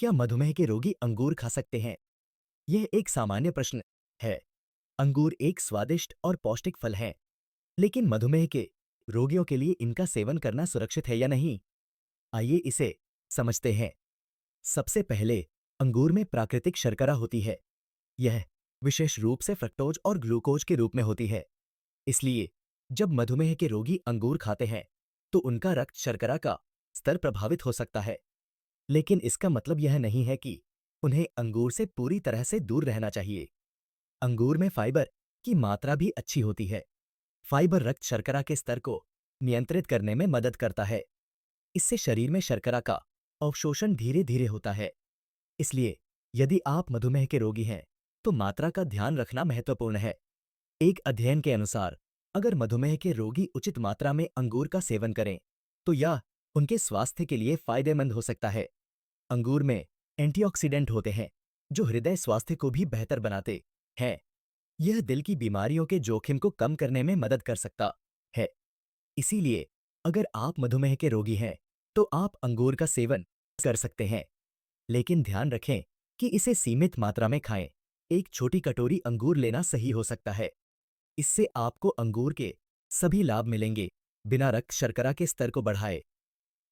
क्या मधुमेह के रोगी अंगूर खा सकते हैं? यह एक सामान्य प्रश्न है। अंगूर एक स्वादिष्ट और पौष्टिक फल है, लेकिन मधुमेह के रोगियों के लिए इनका सेवन करना सुरक्षित है या नहीं? आइए इसे समझते हैं। सबसे पहले, अंगूर में प्राकृतिक शर्करा होती है। यह विशेष रूप से फ्रक्टोज और ग्लूकोज के रूप में होती है। इसलिए जब मधुमेह के रोगी अंगूर खाते हैं, तो उनका रक्त शर्करा का स्तर प्रभावित हो सकता है। लेकिन इसका मतलब यह नहीं है कि उन्हें अंगूर से पूरी तरह से दूर रहना चाहिए। अंगूर में फाइबर की मात्रा भी अच्छी होती है। फाइबर रक्त शर्करा के स्तर को नियंत्रित करने में मदद करता है। इससे शरीर में शर्करा का अवशोषण धीरे धीरे होता है। इसलिए यदि आप मधुमेह के रोगी हैं, तो मात्रा का ध्यान रखना महत्वपूर्ण है। एक अध्ययन के अनुसार, अगर मधुमेह के रोगी उचित मात्रा में अंगूर का सेवन करें, तो यह उनके स्वास्थ्य के लिए फायदेमंद हो सकता है। अंगूर में एंटीऑक्सीडेंट होते हैं, जो हृदय स्वास्थ्य को भी बेहतर बनाते हैं। यह दिल की बीमारियों के जोखिम को कम करने में मदद कर सकता है। इसीलिए अगर आप मधुमेह के रोगी हैं, तो आप अंगूर का सेवन कर सकते हैं, लेकिन ध्यान रखें कि इसे सीमित मात्रा में खाएं। एक छोटी कटोरी अंगूर लेना सही हो सकता है। इससे आपको अंगूर के सभी लाभ मिलेंगे, बिना रक्त शर्करा के स्तर को बढ़ाए।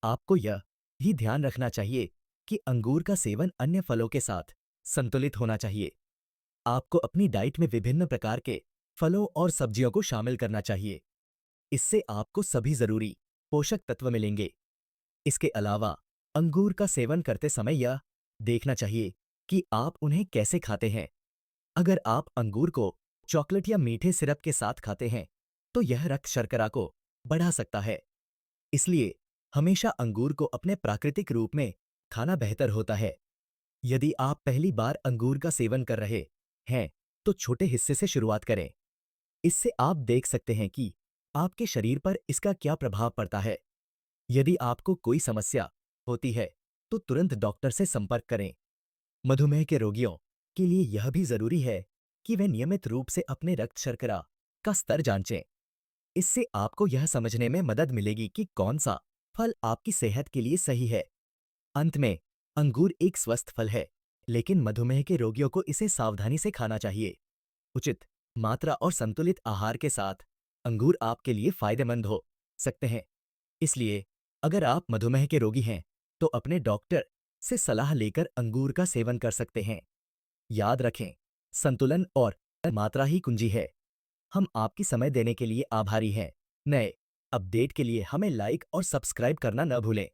आपको यह भी ध्यान रखना चाहिए कि अंगूर का सेवन अन्य फलों के साथ संतुलित होना चाहिए। आपको अपनी डाइट में विभिन्न प्रकार के फलों और सब्जियों को शामिल करना चाहिए। इससे आपको सभी जरूरी पोषक तत्व मिलेंगे। इसके अलावा अंगूर का सेवन करते समय यह देखना चाहिए कि आप उन्हें कैसे खाते हैं। अगर आप अंगूर को चॉकलेट या मीठे सिरप के साथ खाते हैं, तो यह रक्त शर्करा को बढ़ा सकता है। इसलिए हमेशा अंगूर को अपने प्राकृतिक रूप में खाना बेहतर होता है। यदि आप पहली बार अंगूर का सेवन कर रहे हैं, तो छोटे हिस्से से शुरुआत करें। इससे आप देख सकते हैं कि आपके शरीर पर इसका क्या प्रभाव पड़ता है। यदि आपको कोई समस्या होती है, तो तुरंत डॉक्टर से संपर्क करें। मधुमेह के रोगियों के लिए यह भी जरूरी है कि वे नियमित रूप से अपने रक्त शर्करा का स्तर जांचें। इससे आपको यह समझने में मदद मिलेगी कि कौन सा फल आपकी सेहत के लिए सही है। अंत में, अंगूर एक स्वस्थ फल है, लेकिन मधुमेह के रोगियों को इसे सावधानी से खाना चाहिए। उचित मात्रा और संतुलित आहार के साथ अंगूर आपके लिए फायदेमंद हो सकते हैं। इसलिए अगर आप मधुमेह के रोगी हैं, तो अपने डॉक्टर से सलाह लेकर अंगूर का सेवन कर सकते हैं। याद रखें, संतुलन और मात्रा ही कुंजी है। हम आपकी समय देने के लिए आभारी हैं। नए अपडेट के लिए हमें लाइक और सब्सक्राइब करना न भूलें।